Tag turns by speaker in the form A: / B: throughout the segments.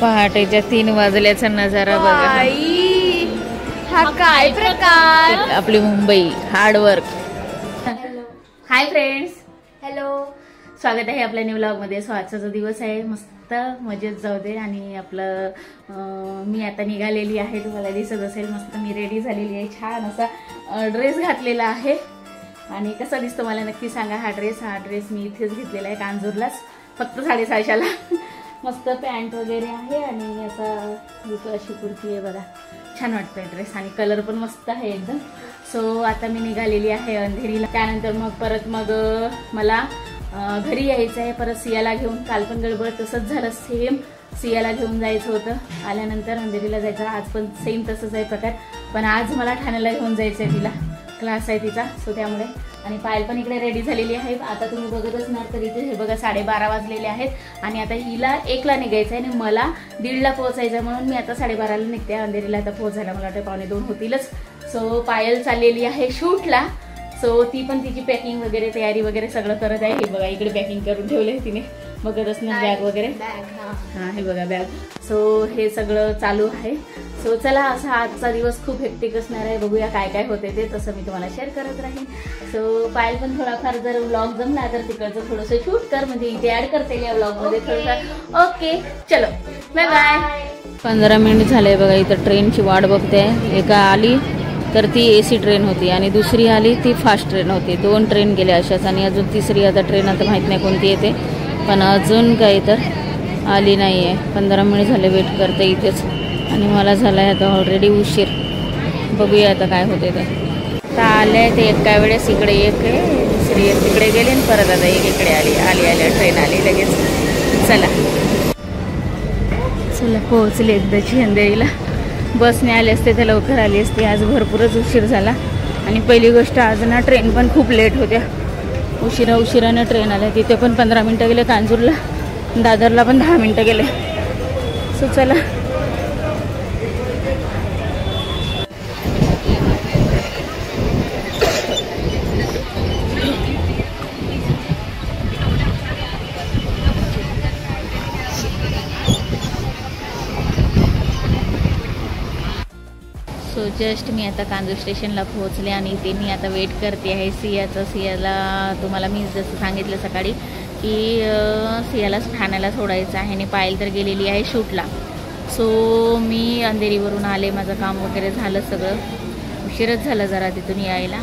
A: पहाटेच्या 3 वाजल्याचा नजारा बघा.
B: हा काय प्रकार.
A: आपली Mumbai hard work. Hi friends,
B: hello,
A: स्वागत आहे आपल्या न्यू व्लॉग मध्ये. सो आजचा जो दिवस आहे मस्त मजेत जाऊ दे. आणि आपलं मी आता निघालेली आहे, तुम्हाला दिसत असेल. मस्त मी रेडी झालेली आहे, छान असा ड्रेस घातलेला आहे. आणि कसा दिसतो मला नक्की सांगा. हा ड्रेस मी इथेच घेतलेला आहे, कांजूरलाच, फक्त 650ला. मस्त पॅन्ट वगैरे आहे आणि असा अशी कुर्ती आहे बघा. छान वाटतोय ड्रेस आणि कलर पण मस्त आहे एकदम. सो आता मी निघालेली आहे अंधेरीला. त्यानंतर मग मला घरी यायचं आहे परत सियाला घेऊन. काल पण गडबड तसंच झालं, सेम सियाला घेऊन जायचं होतं. आल्यानंतर अंधेरीला जायचं. आज पण सेम तसंच आहे प्रकार, पण आज मला ठाण्याला घेऊन जायचं आहे. तिला क्लास आहे तिचा, सो त्यामुळे. आणि पायल पण इकडे रेडी झालेली आहे. आता तुम्ही बघत असणार तर इथे हे बघा 12:30 वाजलेले आहेत. आणि आता हिला 1ला निघायचं आहे आणि मला 1:30ला पोहोचायचं, म्हणून मी आता 12:30ला निघते. अंधेरीला आता पोहोचायला मला वाटतं 1:45 होतीलच. सो पायल चाललेली आहे शूटला. सो ती पण तिची पॅकिंग वगैरे तयारी वगैरे सगळं करत आहे. हे बघा इकडे पॅकिंग करून ठेवले तिने, बघत असणार बॅग वगैरे. हां, हे बघा बॅग. सो हे सगळं चालू आहे. सो चला, असा आजचा दिवस खूप हेक्टिक असणार आहे. बघूया काय काय होते ते, तसं मी तुम्हाला शेअर करत राहीन. सो पायल पण थोडाफार जर व्लॉग जमला तर तिकडचं थोडंसं शूट कर, म्हणजे इथे ऍड करते या व्लॉगमध्ये थोडंसं. ओके, चलो बाय बाय. 15 मिनिट झाले बघा, इथं ट्रेनची वाट बघते. एका आली तर ती AC ट्रेन होती आणि दुसरी आली ती फास्ट ट्रेन होती. 2 ट्रेन गेल्या अशाच. आणि अजून तिसरी आता ट्रेन आता माहीत नाही कोणती येते, पण अजून काही तर आली नाही आहे. 15 मिनिट झाले वेट करते इथेच. आणि मला झाला आहे आता ऑलरेडी उशीर. बघूया आता काय होते ते. आता आले आहे ते एका वेळेस इकडे एक आहे, दुसरी एक तिकडे गेली आणि परत आता एक इकडे आली ट्रेन आली लगेच. चला पोहोचले एकदाची अंधेरीला. बसने आले असते तर लवकर आली असते. आज भरपूरच उशीर झाला. आणि पहिली गोष्ट आज ना ट्रेन पण खूप लेट होत्या. उशिराने ट्रेन आल्या. तिथे पण 15 मिनटं गेले कांजूरला, दादरला पण 10 मिनटं गेले. सो चला. सो जस्ट मी आता कांजूर स्टेशनला पोहोचले आणि इथे मी आता वेट करते आहे सियाला. तुम्हाला मी जसं सांगितलं सकाळी की सियाला ठाण्याला सोडायचं आहे आणि पायल तर गेलेली आहे शूटला. सो मी अंधेरीवरून आले, माझं काम वगैरे झालं सगळं. उशीरच झालं जरा तिथून यायला.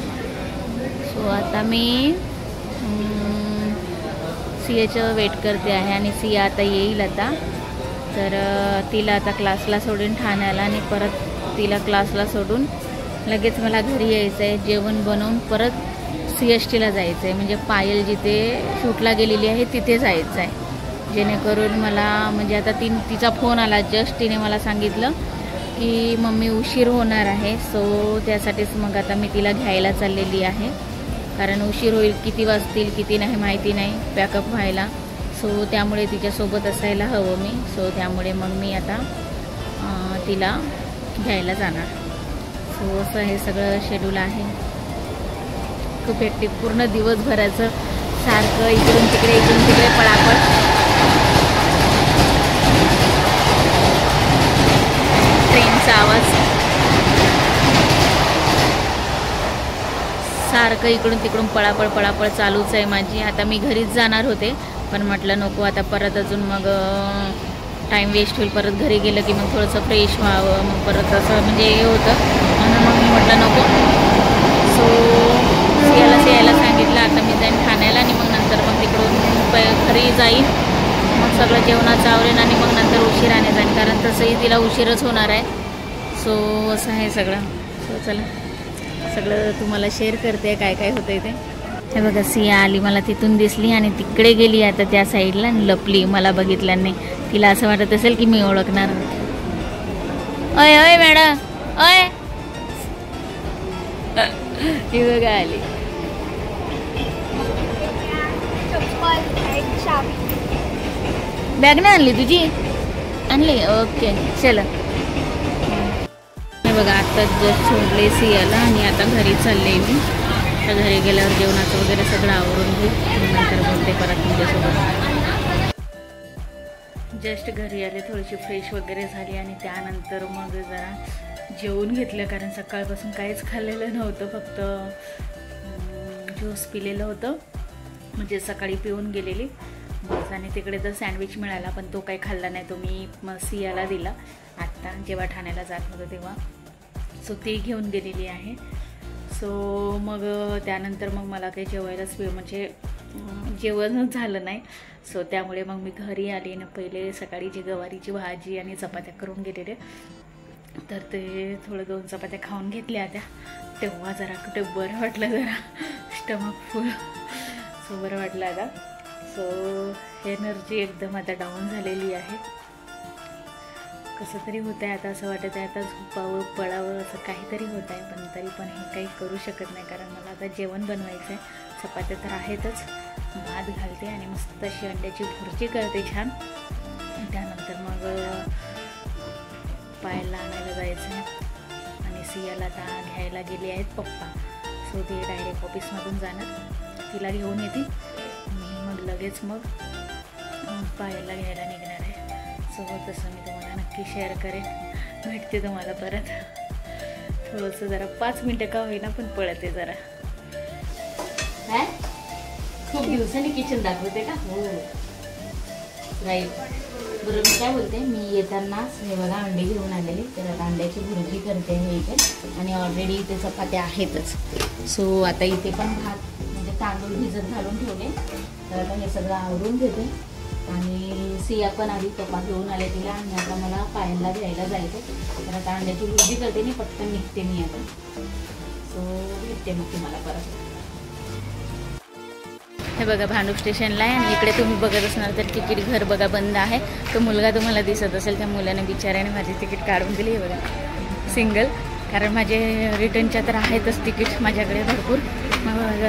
A: सो आता मी सियाचं वेट करते आहे आणि सिया आता येईल आता. तर तिला आता क्लासला सोडून ठाण्याला आणि परत तिला क्लासला सोडून लगेच मला घरी यायचं आहे. जेवण बनवून परत CSTला जायचं आहे, म्हणजे पायल जिथे शूटला गेलेली आहे तिथे जायचं आहे. जेणेकरून मला म्हणजे आता तिचा फोन आला जस्ट. तिने मला सांगितलं की मम्मी उशीर होणार आहे. सो त्यासाठीच मग आता मी तिला घ्यायला चाललेली आहे, कारण उशीर होईल. किती वाजतील किती नाही माहिती नाही पॅकअप व्हायला. सो त्यामुळे तिच्यासोबत असायला हवं मी. सो त्यामुळे मग मी आता तिला घ्यायला जाणार. सो असं हे सगळं शेड्यूल आहे. खूप हेक्टिक पूर्ण दिवसभराचं सारखं इकडून तिकडे पळापळ. ट्रेनचा आवाज सारखं इकडून तिकडून पळापळ चालूच आहे माझी. आता मी घरीच जाणार होते, पण म्हटलं नको आता परत अजून मग टाईम वेस्ट होईल. परत घरी गेलं की मग थोडंसं फ्रेश व्हावं, मग परत असं म्हणजे हे होतं, म्हणून मग मी म्हटलं नको. सो सियाला सांगितलं आता मी जाईन ठाण्याला आणि मग नंतर मग तिकडून घरी जाईन. मग सगळं जेवणाचं आवरेन आणि मग नंतर उशिराने जाईन, कारण तसंही तिला उशीरच होणार आहे. सो असं आहे सगळं. सो चला सगळं तुम्हाला शेअर करते काय काय होतंय ते. हे बघा सिया आली, मला तिथून दिसली आणि तिकडे गेली आता त्या साईडला आणि लपली. मला बघितल्याने तिला असं वाटत असेल की मी ओळखणार. ओय ओय मॅडम ओय. ही बघा आली. बॅग नाही आणली तुझी? आणली, ओके चल. हे बघा आता जस्ट सोडले सियाला आणि आता घरी चालले मी. आता घरी गेल्यावर जेवणाचं वगैरे सगळं आवरून घेऊ, नंतर बोलते परत तुमच्यासोबत. जस्ट घरी आले, थोडीशी फ्रेश वगैरे झाली आणि त्यानंतर मग जरा जेवून घेतलं, कारण सकाळपासून काहीच खाल्लेलं नव्हतं, फक्त ज्यूस पिलेलं होतं, म्हणजे सकाळी पिऊन गेलेली बस. आणि तिकडे तर सँडविच मिळाला, पण तो काही खाल्ला नाही, तो मी सियाला दिला आत्ता जेव्हा ठाण्याला जात होतं तेव्हा. सो ती घेऊन गेलेली आहे. सो मग त्यानंतर मग मला काही जेवायलाच म्हणजे जेवणच झालं नाही. सो त्यामुळे मग मी घरी आली ना, पहिले सकाळी जी गवारीची भाजी आणि चपात्या करून गेलेले, तर ते थोडं 2 चपात्या खाऊन घेतल्या त्या, तेव्हा जरा कुठे बरं वाटलं, जरा स्टमक फुल. सो बरं वाटलं आता. सो एनर्जी एकदम आता डाऊन झालेली आहे. कसं तरी होतं आहे आता, असं वाटत आहे आता झोपावं पळावं असं काहीतरी होत आहे, पण तरी पण हे काही करू शकत नाही, कारण मला आता जेवण बनवायचं आहे. चपात्या तर आहेतच, भात घालते आणि मस्त अशी अंड्याची भुर्जी करते छान. त्यानंतर मग पायाला आणायला जायचं आहे आणि सियाला आता घ्यायला गेले आहेत पप्पा. सो ते डायरेक्ट ऑफिसमधून जाणार, तिला घेऊन येतील, मी मग लगेच मग पायाला घ्यायला निघणार आहे. सो तसं मी तुम्हाला नक्की शेअर करेन, भेटते तुम्हाला परत. थोडंसं जरा 5 मिनटं का होईना पण पळते जरा. खूप दिवसांनी किचन दाखवते का? हो राईट. बरं, मी काय बोलते, मी येतानाच हे बघा अंडे घेऊन आलेले, तर आता अंड्याची भुर्जी करते हे इथे, आणि ऑलरेडी इथे चपात्या आहेतच. सो आता इथे पण भात म्हणजे तांदूळ भिजत घालून ठेवले, तर आता हे सगळं आवरून घेते. आणि सिया पण आधी पप्पा घेऊन आले तिला, आणि आता मला पायाला घ्यायला जायचं, तर आता अंड्याची भुर्जी करते मी, पटकन निघते मी आता. सो भेटते मग तुम्हाला परत. हे बघा भांडूप स्टेशनला आहे, आणि इकडे तुम्ही बघत असणार तर तिकीट घर बघा बंद आहे. तो मुलगा तुम्हाला दिसत असेल, त्या मुलाने बिचाऱ्याने माझी तिकीट काढून दिली. हे बघा सिंगल, कारण माझे रिटर्नच्या तर आहेतच तिकीट माझ्याकडे भरपूर. मग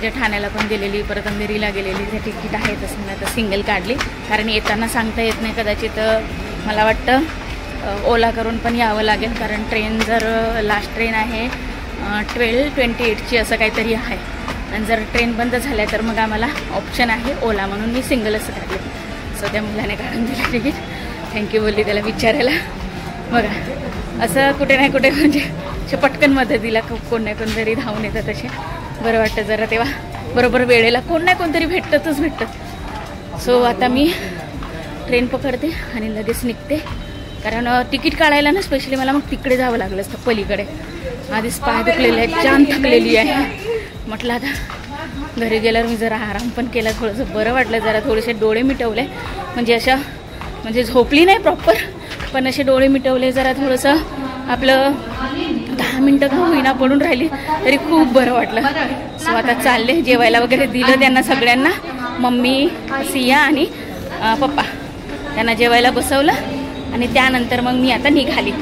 A: जे ठाण्याला पण गेलेली, परत अंधेरीला गेलेली, ते तिकीट आहेतच. मी आता सिंगल काढली, कारण येताना सांगता येत नाही, कदाचित मला वाटतं ओला करून पण यावं लागेल, कारण ट्रेन जर लास्ट ट्रेन आहे 12:28ची असं काहीतरी आहे, आणि जर ट्रेन बंद झाल्या तर मग आम्हाला ऑप्शन आहे ओला, म्हणून मी सिंगलच काढले. सो त्या मुलाने काढून दिलं तिकीट, थँक्यू बोलली त्याला विचारायला. बघा असं कुठे नाही कुठे म्हणजे असे पटकन मदतीला कोण नाही कोणतरी धावून येतात, असे बरं वाटतं जरा. तेव्हा बरोबर वेळेला कोण नाही कोणतरी भेटतं. सो आता मी ट्रेन पकडते आणि लगेच निघते, कारण तिकीट काढायला ना स्पेशली मला मग तिकडे जावं लागलं असतं पलीकडे. आधीच पाय दुखलेले आहेत, जाम थकलेली आहे. म्हटलं आता घरी गेल्यावर मी जरा आराम पण केला, थोडंसं बरं वाटलं, जरा थोडेसे डोळे मिटवले, म्हणजे अशा म्हणजे झोपली नाही प्रॉपर, पण असे डोळे मिटवले, जरा थोडंसं आपलं 10 मिनटं का होईना पडून राहिली तरी खूप बरं वाटलं. सो आता चालले, जेवायला वगैरे दिलं त्यांना सगळ्यांना, मम्मी, सिया आणि पप्पा, त्यांना जेवायला बसवलं, आणि त्यानंतर मग मी आता निघाली.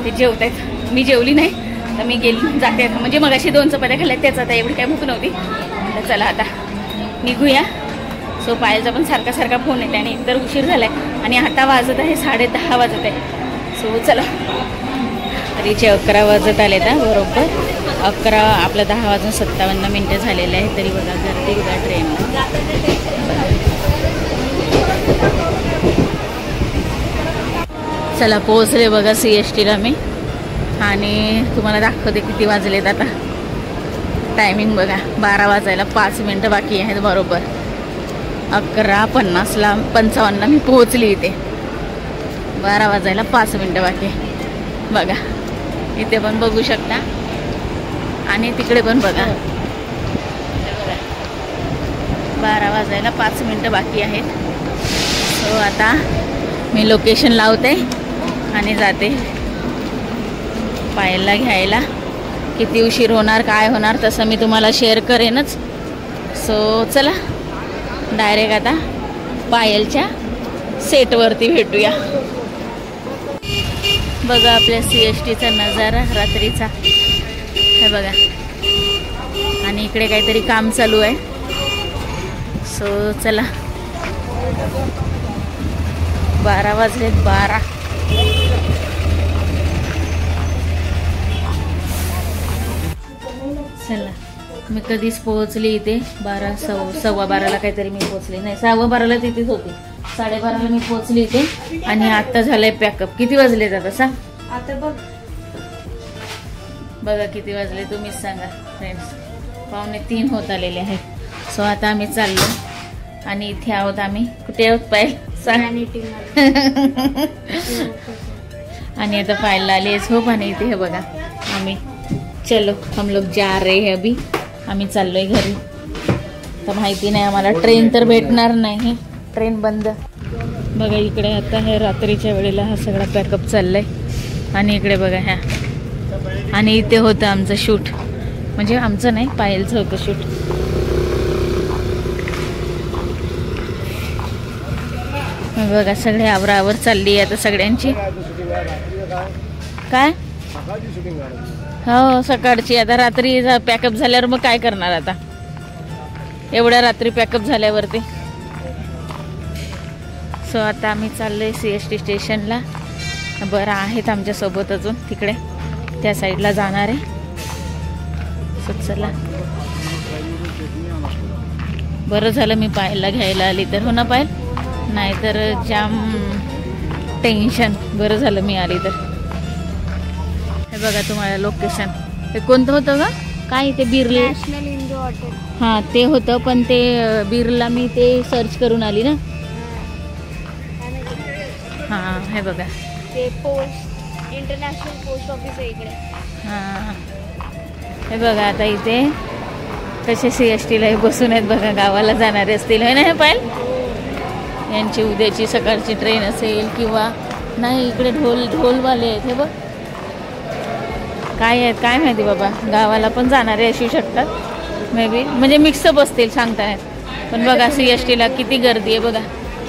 A: ते जेवत आहेत, मी जेवली नाही, तर मी जाते. म्हणजे मग अशी 2 चपात्या खाल्ल्या, त्याच आता एवढी काही भूक नव्हती. म्हटलं चला आता निघूया. सो पायलचा पण सारखा फोन येते, आणि एकतर उशीर झाला आहे, आणि आता वाजत आहे 10:30 वाजत आहे. सो चला, तरीचे 11 वाजत आले तर बरोबर 11, आपलं 10:57 झालेले आहे. तरी बघा गर्दी बघा ट्रेनवर. चला पोहोचले बघा CSTला मी, आणि तुम्हाला दाखवते किती वाजलेत आता. टायमिंग बघा, 12 वाजायला 5 मिनटं बाकी आहेत बरोबर. 11:55 मी पोहोचली इथे, 12 वाजायला 5 मिनटं बाकी बघा. इथे पण बघू शकता, आणि तिकडे पण बघा, 12 वाजायला 5 मिनटं बाकी आहेत. सो आता मी लोकेशन लावते आणि जाते पायलला घ्यायला. किती उशीर होणार काय होणार तसं मी तुम्हाला शेअर करेनच. सो चला डायरेक्ट आता पायलच्या सेटवरती भेटूया. बघा आपल्या CSTचा नजारा रात्रीचा, हे बघा, आणि इकडे काहीतरी काम चालू आहे. सो चला, 12 वाजलेत, 12. चला मी कधीच पोहोचली इथे, 12, 12:15 काहीतरी मी पोहोचले, नाही 12:15 तिथेच होते. 12:30ला मी पोहोचली इथे आणि आता झालंय पॅकअप. किती वाजले आता सांग?
B: आता बघ
A: बघा किती वाजले तुम्हीच सांगा फ्रेंड्स. 2:45 होत आलेले आहेत. सो आता आम्ही चाललो आणि इथे आहोत आम्ही. कुठे आहोत पायल सांग. आणि आता पायलला आली आहे झोप आणि इथे हे बघा आम्ही चलो हम लोग जा रहे हैं अभी. आम्ही चाललोय घरी. तर माहिती नाही आम्हाला ट्रेन तर भेटणार नाही, ट्रेन बंद. बघा इकडे आता हे रात्रीच्या वेळेला हा सगळा पॅकअप चाललाय आणि इकडे बघा ह्या आणि इथे होतं आमचं शूट, म्हणजे आमचं नाही पायलचं होतं शूट. बघा सगळे आवरावर चालली आता सगळ्यांची. काय हो सकाळची. आता रात्री पॅकअप झाल्यावर मग काय करणार आता एवढ्या रात्री पॅकअप झाल्यावरती. सो आता आम्ही चाललोय CST स्टेशनला. बरं आहेत आमच्यासोबत अजून तिकडे त्या साईडला जाणार आहे. सो चला बरं झालं मी पायलला घ्यायला आली तर. हो ना पायल, नाहीतर जाम टेन्शन. बरं झालं मी आली तर. हे बघा तुम्हाला लोकेशन. हे कोणतं होतं का काय ते बिर्ला
B: नॅशनल इंडो हॉटेल.
A: हां ते होतं पण ते बिर्ला मी ते सर्च करून आली ना. हां हे बघा
B: ते पोस्ट इंटरनॅशनल पोस्ट ऑफिस आहे इकडे.
A: हां हे बघा आता इथे कसे CSTला हे बसून आहेत बघा. गावाला जाणारे असतील है ना हे पायल. यांची उद्याची सकाळची ट्रेन असेल किंवा नाही. इकडे ढोलवाले आहेत हे बघ. काय आहेत काय माहिती बाबा. गावाला पण जाणारे असू शकतात मे बी, म्हणजे मिक्सअप असतील सांगता येत. पण बघा CSTला किती गर्दी आहे बघा.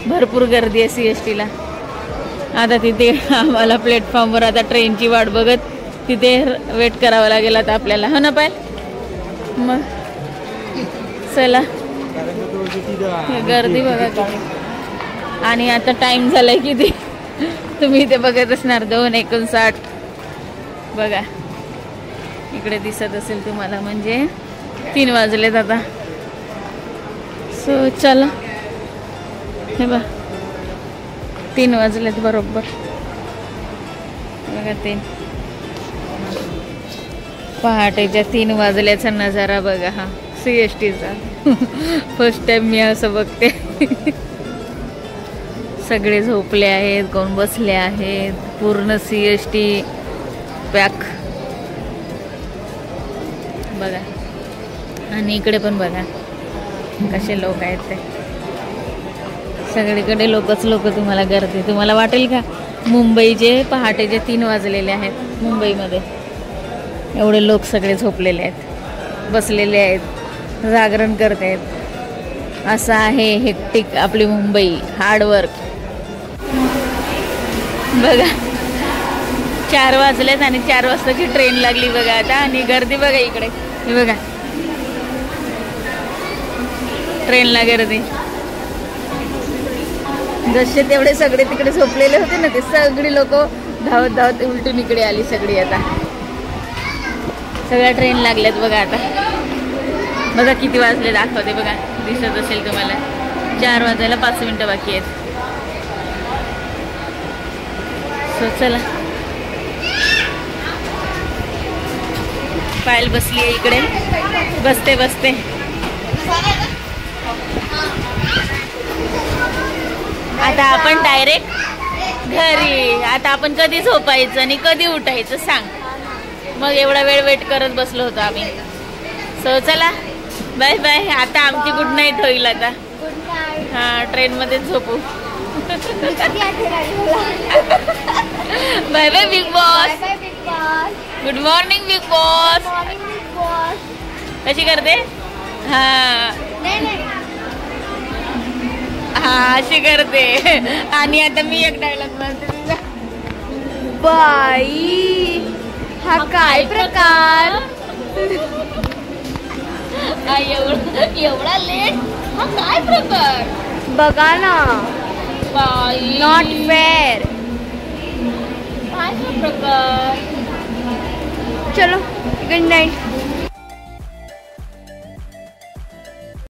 A: भरपूर गर्दी आहे CSTला. आता तिथे आम्हाला प्लॅटफॉर्मवर आता ट्रेनची वाट बघत तिथे वेट करावं लागेल आता आपल्याला. हो ना पायल. मग चला गर्दी बघा किती. आणि आता टाइम झालाय किती तुम्ही इथे बघत असणार 2:59 बघा. इकडे दिसत असेल तुम्हाला म्हणजे 3 वाजलेत आता. सो चला हे बघ 3 वाजलेत बरोबर बघा. 3 पहाटेच्या 3 वाजल्याचा नजारा बघा हा CSTचा. फर्स्ट टाइम मी असं बघते. सगळे झोपले आहेत, कोण बसले आहेत. पूर्ण CST पॅक बघा. आणि इकडे पण बघा कसे लोक आहेत ते. सगळीकडे लोकच लोक. तुम्हाला गर्दी तुम्हाला वाटेल का मुंबईचे पहाटेचे 3 वाजलेले आहेत मुंबईमध्ये. एवढे लोक सगळे झोपलेले आहेत, बसलेले आहेत, जागरण करत आहेत. असं आहे हेक्टिक आपली मुंबई. हार्डवर्क बघा. 4 वाजलेत आणि 4 वाजताची ट्रेन लागली बघा आता. आणि गर्दी बघा इकडे हे बघा ट्रेनला गर्दी. जसे तेवढे सगळे तिकडे झोपलेले होते ना ते सगळी लोक धावत धावत उलटून इकडे आली सगळी. आता सगळ्या ट्रेन लागल्यात बघा आता. बघा किती वाजले दाखवते बघा. दिसत असेल तुम्हाला 4 वाजायला 5 मिनिटं बाकी आहेत. सो चला पायल बसली आहे इकडे. बसते आता आपण डायरेक्ट घरी. आता आपण कधी झोपायचं आणि कधी उठायचं सांग. मग एवढा वेळ वेट करत बसलो होतो आम्ही. सो चला बाय बाय. आता आमची गुड नाईट होईल आता. हां ट्रेनमध्येच झोपू. Bye bye big boss. Good morning big boss. कशी करते. हां हां अशी करते. आणि आता मी एक डायलॉग म्हणते.
B: बाई हा काय प्रकार.
A: एवढा लेट हा काय प्रकार.
B: बघा ना
A: बाई
B: नॉट फेअर.
A: काय प्रकार.
B: चलो गुड नाईट.